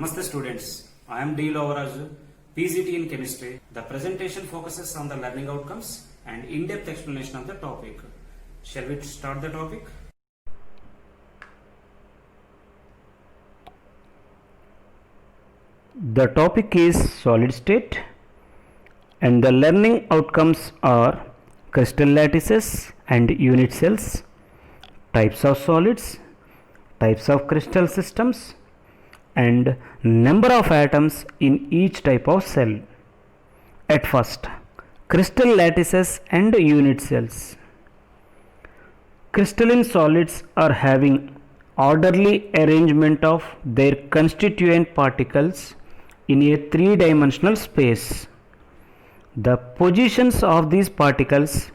Namaste students, I am D. Lovaraju, PGT in Chemistry. The presentation focuses on the learning outcomes and in-depth explanation of the topic. Shall we start the topic? The topic is solid state and the learning outcomes are crystal lattices and unit cells, types of solids, types of crystal systems, and number of atoms in each type of cell. At first, crystal lattices and unit cells. Crystalline solids are having orderly arrangement of their constituent particles in a three-dimensional space. The positions of these particles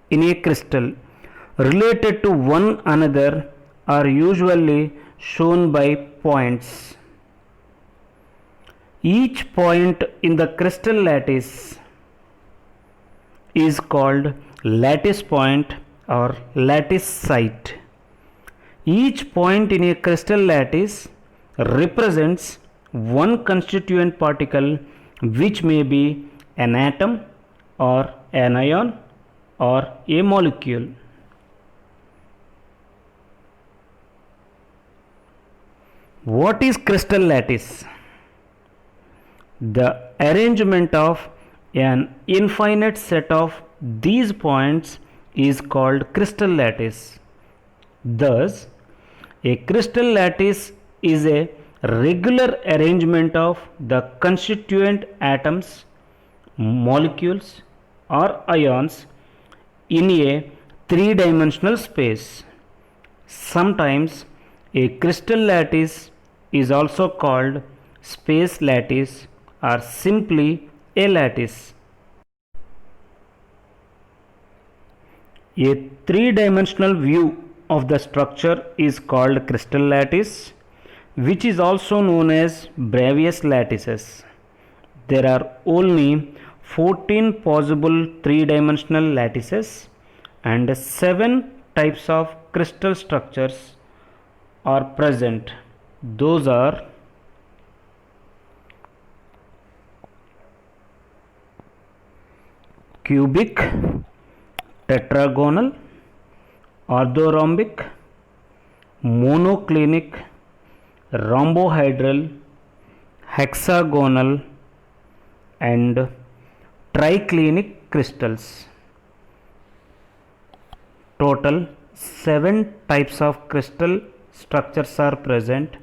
in a crystal related to one another are usually shown by points. Each point in the crystal lattice is called lattice point or lattice site. Each point in a crystal lattice represents one constituent particle, which may be an atom or an ion or a molecule. What is crystal lattice? The arrangement of an infinite set of these points is called crystal lattice. Thus, a crystal lattice is a regular arrangement of the constituent atoms, molecules, or ions in a three-dimensional space. Sometimes a crystal lattice is also called space lattice or simply a lattice. A three-dimensional view of the structure is called crystal lattice, which is also known as Bravais lattices. There are only 14 possible three-dimensional lattices and 7 types of crystal structures are present. Those are cubic, tetragonal, orthorhombic, monoclinic, rhombohedral, hexagonal, and triclinic crystals. Total 7 types of crystal structures are present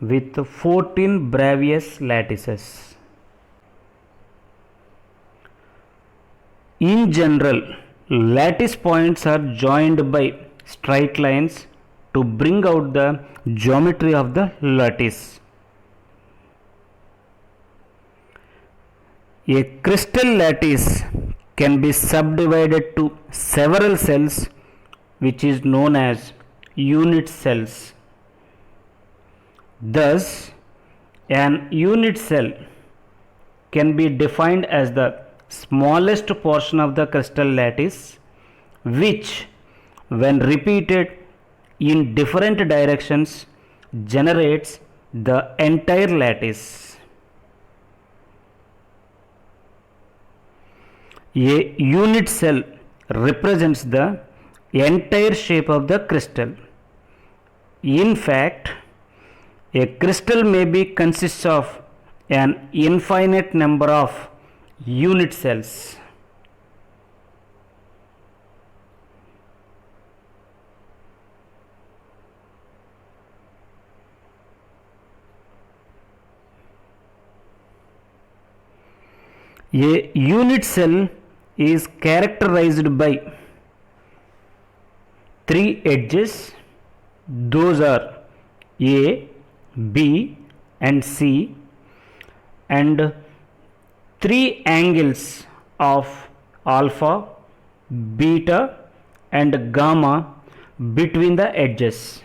with 14 Bravais lattices. In general, lattice points are joined by straight lines to bring out the geometry of the lattice. A crystal lattice can be subdivided to several cells, which is known as unit cells. Thus, an unit cell can be defined as the smallest portion of the crystal lattice, which, when repeated in different directions, generates the entire lattice. A unit cell represents the entire shape of the crystal. In fact, a crystal may be consists of an infinite number of unit cells. A unit cell is characterized by 3 edges. Those are A, B, and C, and 3 angles of alpha, beta, and gamma between the edges.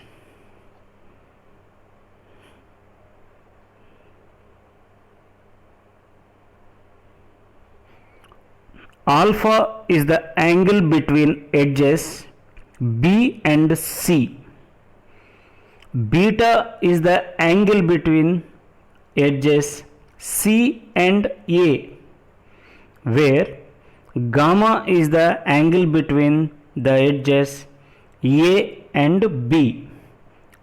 Alpha is the angle between edges B and C. Beta is the angle between edges C and A, where gamma is the angle between the edges A and B,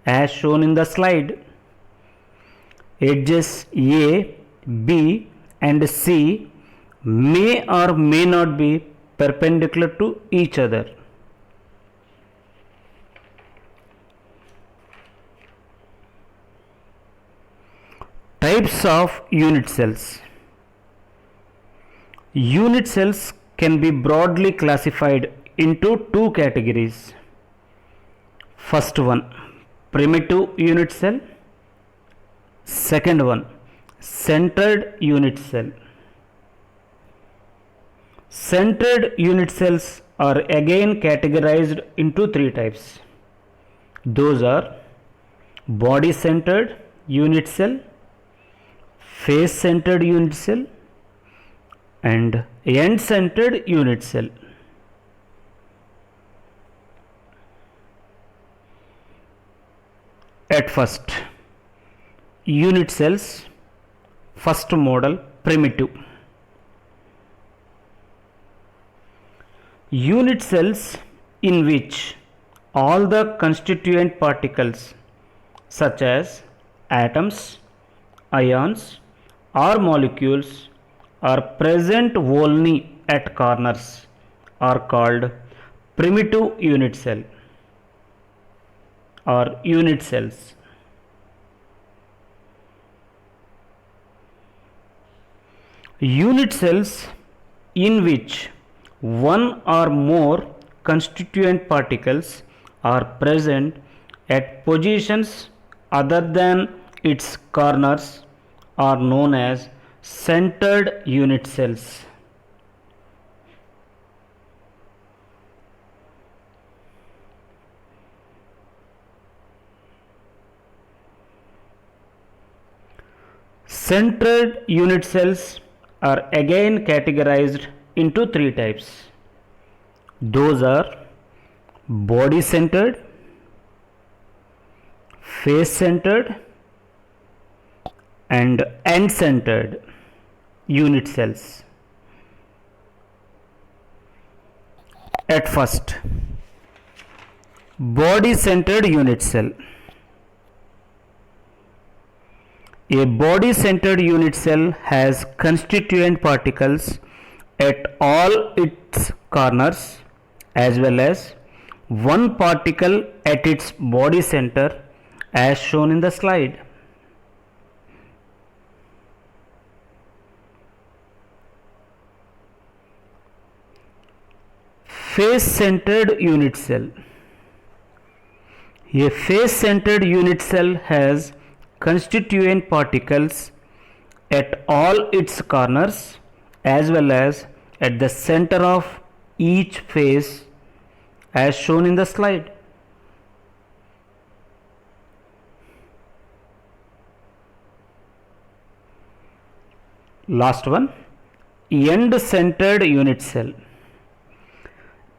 as shown in the slide. Edges A, B and C may or may not be perpendicular to each other. Types of unit cells. Unit cells can be broadly classified into two categories. First one, primitive unit cell. Second one, centered unit cell. Centered unit cells are again categorized into three types. Those are body centered unit cell, face centered unit cell and end centered unit cell. At first, unit cells. First model, primitive. Unit cells in which all the constituent particles such as atoms, ions or molecules are present only at corners are called primitive unit cell or unit cells. Unit cells in which one or more constituent particles are present at positions other than its corners are known as centered unit cells. Centered unit cells are again categorized into three types. Those are body centered, face centered and end centered unit cells. At first, body centered unit cell. A body centered unit cell has constituent particles at all its corners as well as one particle at its body center as shown in the slide. Face centered unit cell. A face centered unit cell has constituent particles at all its corners as well as at the center of each face as shown in the slide. Last one, end centered unit cell.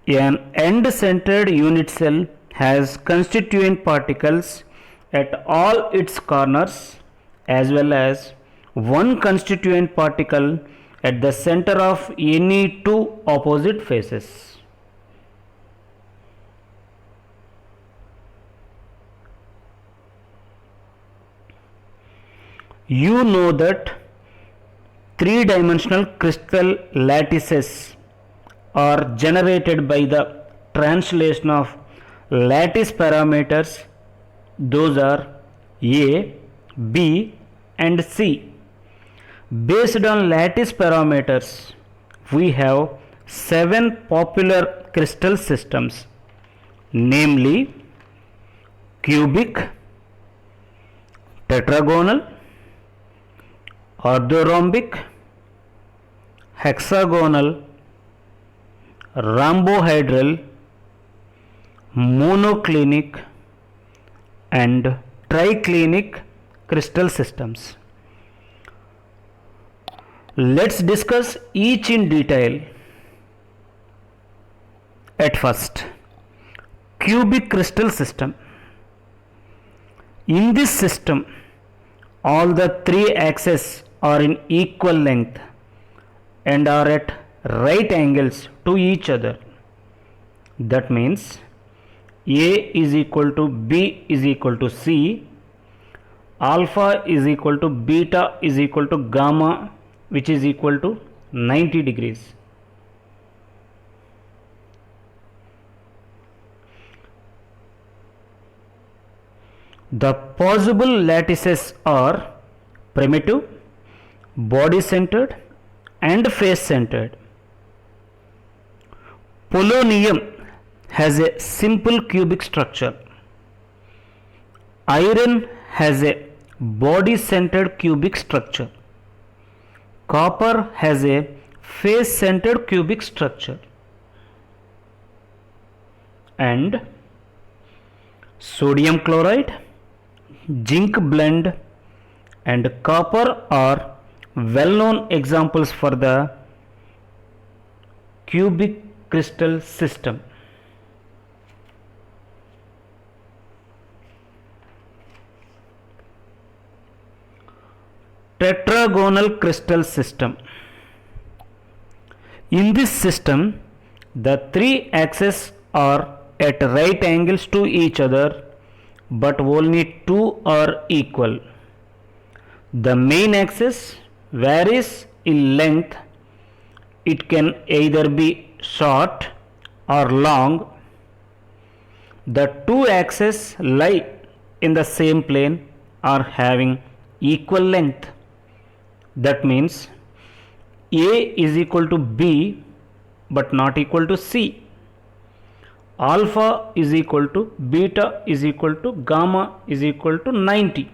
An end centered unit cell has constituent particles at all its corners as well as one constituent particle at the center of any two opposite faces. You know that three-dimensional crystal lattices are generated by the translation of lattice parameters. Those are A, B and C. Based on lattice parameters, we have 7 popular crystal systems, namely cubic, tetragonal, orthorhombic, hexagonal, rhombohedral, monoclinic and triclinic crystal systems. Let's discuss each in detail. At first, cubic crystal system. In this system, all the three axes are in equal length and are at right angles to each other. That means A is equal to B is equal to C, alpha is equal to beta is equal to gamma, which is equal to 90 degrees. The possible lattices are primitive, body centered and face centered. Polonium has a simple cubic structure. Iron has a body centered cubic structure. Copper has a face centered cubic structure. And sodium chloride, zinc blend and copper are well known examples for the cubic crystal system. Tetragonal crystal system. In this system, the three axes are at right angles to each other, but only two are equal. The main axis varies in length. It can either be short or long. The two axes lie in the same plane or having equal length. That means A is equal to B but not equal to C. Alpha is equal to beta is equal to gamma is equal to 90.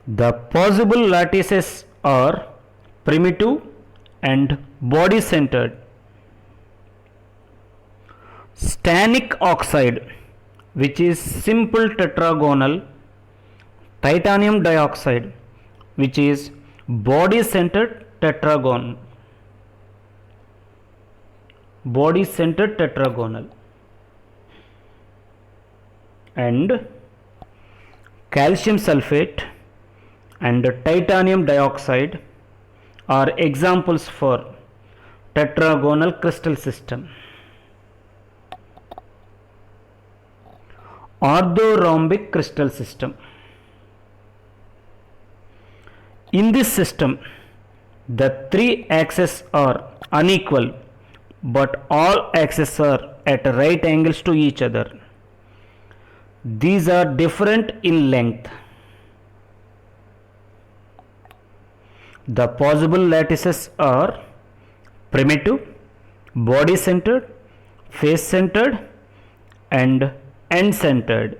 The possible lattices are primitive and body centered. Stannic oxide, which is simple tetragonal. Titanium dioxide, which is body centered tetragonal. Body centered tetragonal. And calcium sulfate and titanium dioxide are examples for tetragonal crystal system. Orthorhombic crystal system. In this system, the three axes are unequal, but all axes are at right angles to each other. These are different in length. The possible lattices are primitive, body centered, face centered and end centered.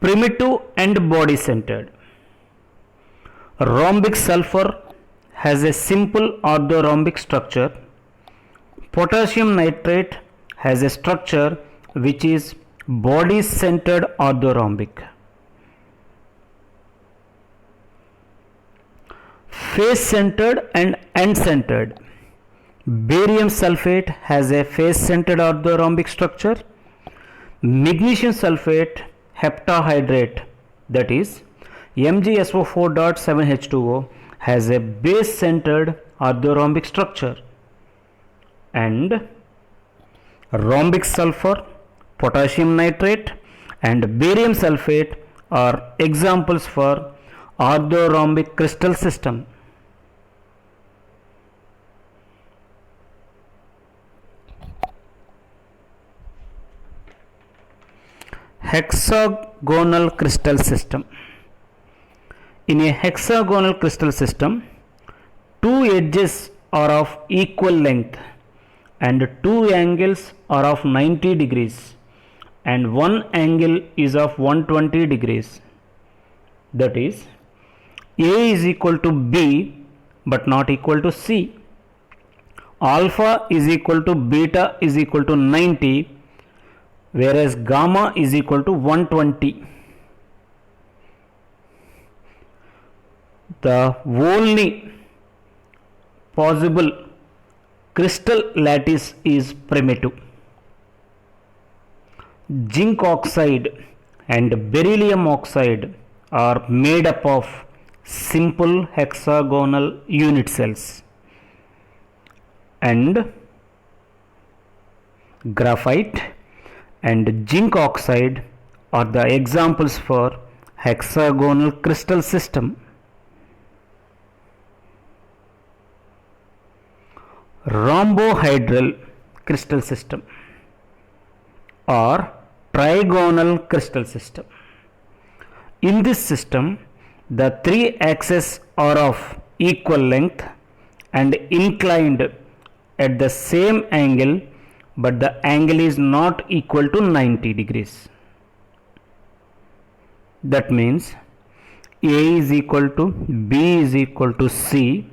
Primitive and body centered. Rhombic sulfur has a simple orthorhombic structure. Potassium nitrate has a structure which is body centered orthorhombic. Face centered and end centered. Barium sulfate has a face centered orthorhombic structure. Magnesium sulfate heptahydrate, that is MgSO4.7H2O, has a base centered orthorhombic structure. And rhombic sulfur, potassium nitrate and barium sulfate are examples for orthorhombic crystal system. Hexagonal crystal system. In a hexagonal crystal system, two edges are of equal length and two angles are of 90 degrees and one angle is of 120 degrees. That is, A is equal to B but not equal to C. Alpha is equal to beta is equal to 90, whereas gamma is equal to 120. The only possible crystal lattice is primitive. Zinc oxide and beryllium oxide are made up of simple hexagonal unit cells, and graphite and zinc oxide are the examples for hexagonal crystal system. Rhombohedral crystal system or trigonal crystal system. In this system, the three axes are of equal length and inclined at the same angle, but the angle is not equal to 90 degrees. That means A is equal to B is equal to C,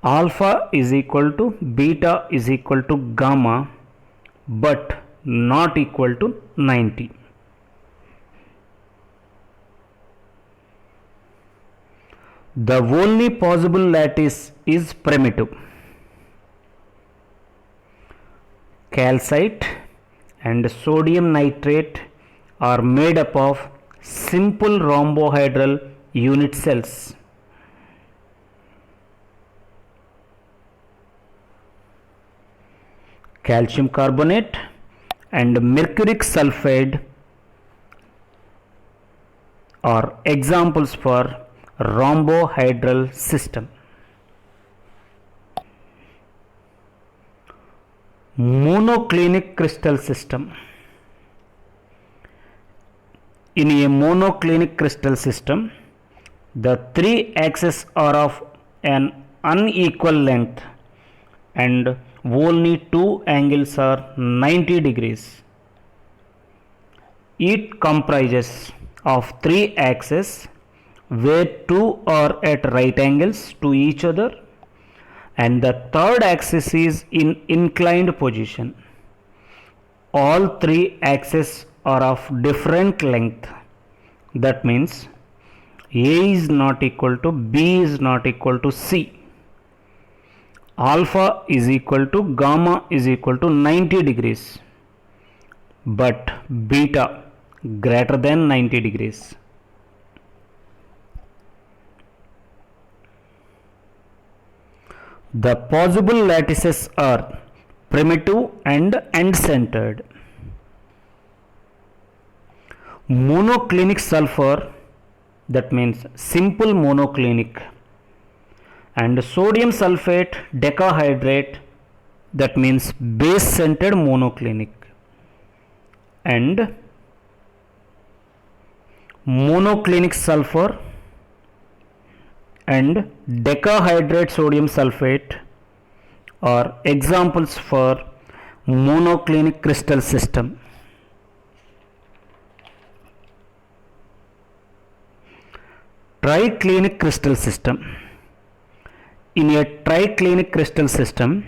alpha is equal to beta is equal to gamma, but not equal to 90. The only possible lattice is primitive. Calcite and sodium nitrate are made up of simple rhombohedral unit cells. Calcium carbonate and mercuric sulfide are examples for rhombohedral system. Monoclinic crystal system. In a monoclinic crystal system, the three axes are of an unequal length and only two angles are 90 degrees. It comprises of three axes where two are at right angles to each other, and the third axis is in inclined position. All three axes are of different length. That means A is not equal to B is not equal to C. Alpha is equal to gamma is equal to 90 degrees, but beta greater than 90 degrees. The possible lattices are primitive and end-centered. Monoclinic sulfur, that means simple monoclinic, and sodium sulfate decahydrate, that means base-centered monoclinic, and monoclinic sulfur and decahydrate sodium sulfate are examples for monoclinic crystal system. Triclinic crystal system. In a triclinic crystal system,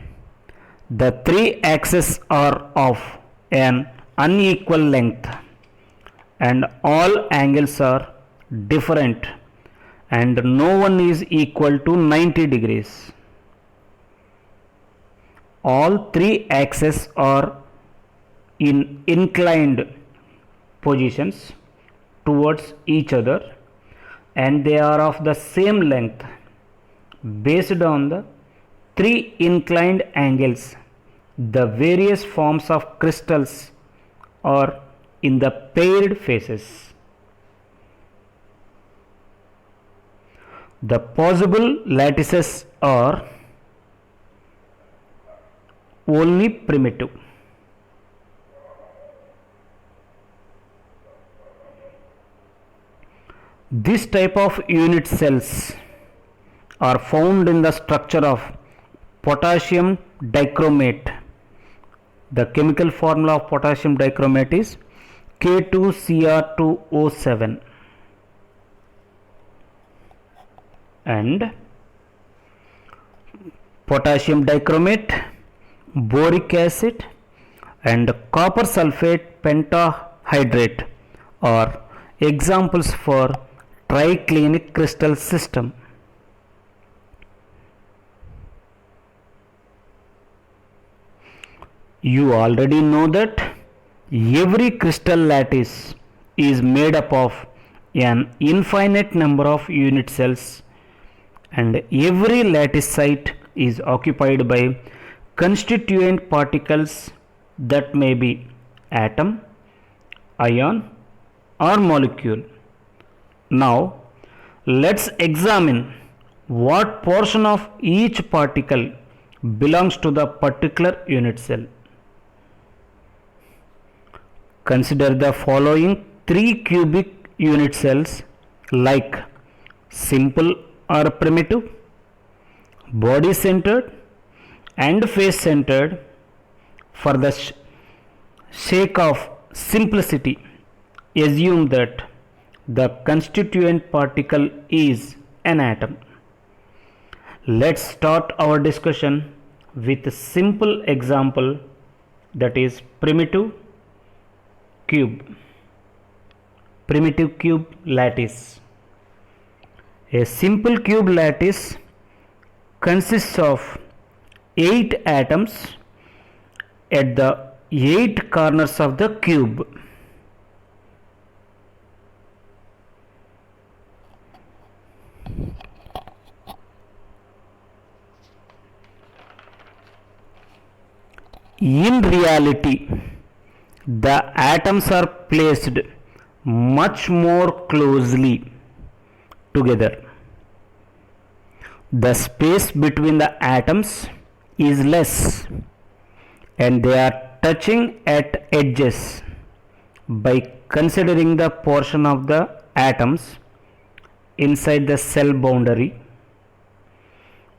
the three axes are of an unequal length and all angles are different, and no one is equal to 90 degrees. All three axes are in inclined positions towards each other, and they are of the same length. Based on the three inclined angles, the various forms of crystals are in the paired phases. The possible lattices are only primitive. This type of unit cells are found in the structure of potassium dichromate. The chemical formula of potassium dichromate is K2Cr2O7, and potassium dichromate, boric acid and copper sulfate pentahydrate are examples for triclinic crystal system. You already know that every crystal lattice is made up of an infinite number of unit cells, and every lattice site is occupied by constituent particles that may be atom, ion, or molecule. Now, let's examine what portion of each particle belongs to the particular unit cell. Consider the following three cubic unit cells like simple or primitive, body centered, and face centered. For the sake of simplicity, assume that the constituent particle is an atom. Let's start our discussion with a simple example, that is primitive cube lattice. A simple cube lattice consists of 8 atoms at the 8 corners of the cube. In reality, the atoms are placed much more closely together. The space between the atoms is less, and they are touching at edges. By considering the portion of the atoms inside the cell boundary,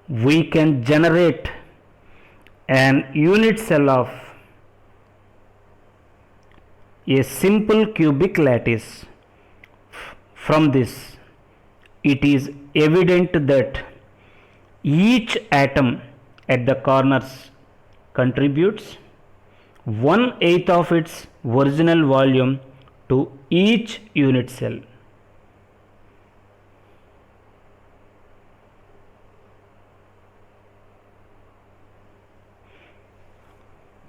we can generate an unit cell of a simple cubic lattice. From this, it is evident that each atom at the corners contributes 1/8 of its original volume to each unit cell.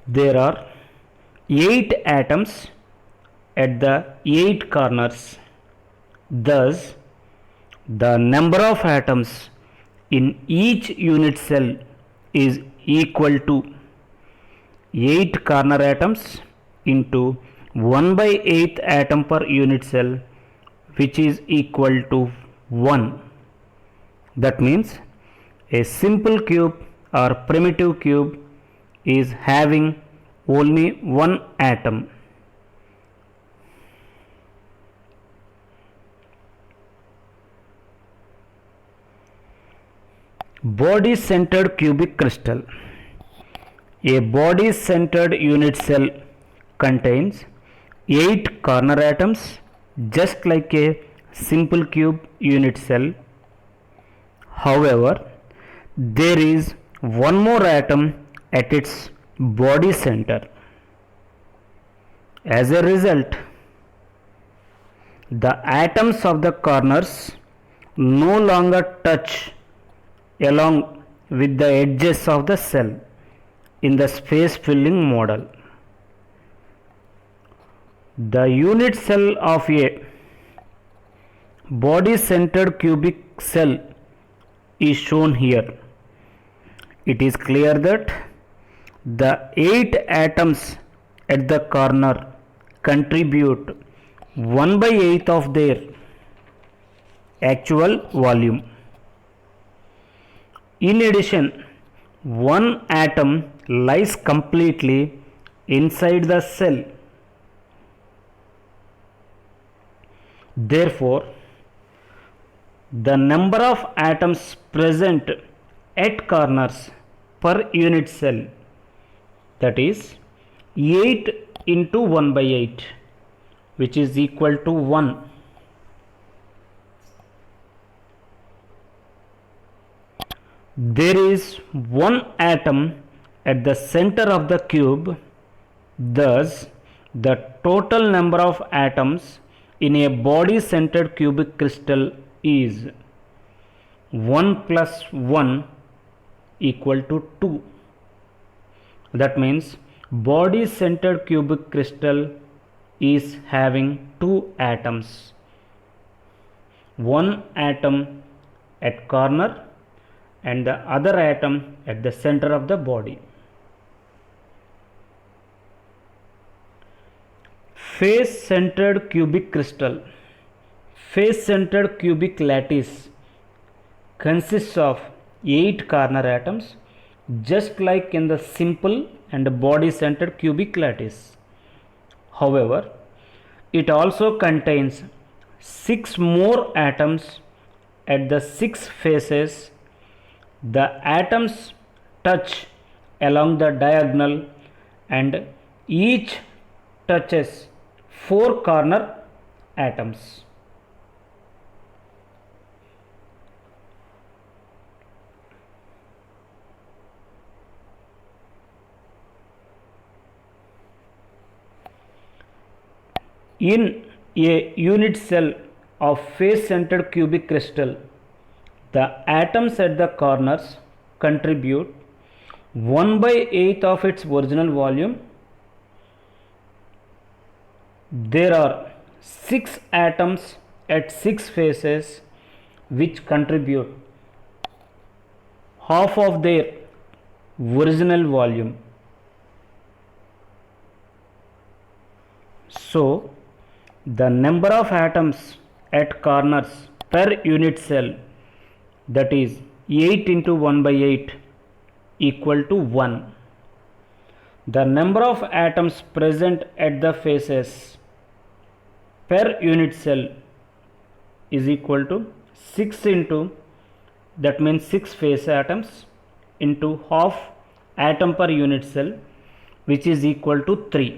There are 8 atoms at the 8 corners. Thus, the number of atoms in each unit cell is equal to 8 corner atoms into 1/8 atom per unit cell, which is equal to 1. That means a simple cube or primitive cube is having only 1 atom. Body centered cubic crystal. A body centered unit cell contains 8 corner atoms just like a simple cube unit cell. However, there is one more atom at its body center. As a result, the atoms of the corners no longer touch along with the edges of the cell in the space filling model. The unit cell of a body centered cubic cell is shown here. It is clear that the 8 atoms at the corner contribute 1/8 of their actual volume. In addition, one atom lies completely inside the cell. Therefore, the number of atoms present at corners per unit cell, that is 8 into 1/8, which is equal to 1. There is one atom at the center of the cube. Thus, the total number of atoms in a body centered cubic crystal is 1 plus 1 equal to 2. That means body centered cubic crystal is having two atoms, one atom at corner and the other atom at the center of the body. Face centered cubic crystal, face centered cubic lattice consists of 8 corner atoms, just like in the simple and body centered cubic lattice. However, it also contains 6 more atoms at the 6 faces. The atoms touch along the diagonal and each touches 4 corner atoms. In a unit cell of face centered cubic crystal, the atoms at the corners contribute 1/8 of its original volume. There are 6 atoms at 6 faces which contribute half of their original volume. So, the number of atoms at corners per unit cell, that is 8 into 1/8 equal to 1. The number of atoms present at the faces per unit cell is equal to 6 into, that means 6 face atoms into half atom per unit cell, which is equal to 3.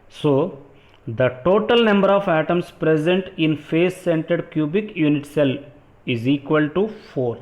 So, the total number of atoms present in face centered cubic unit cell is equal to 4.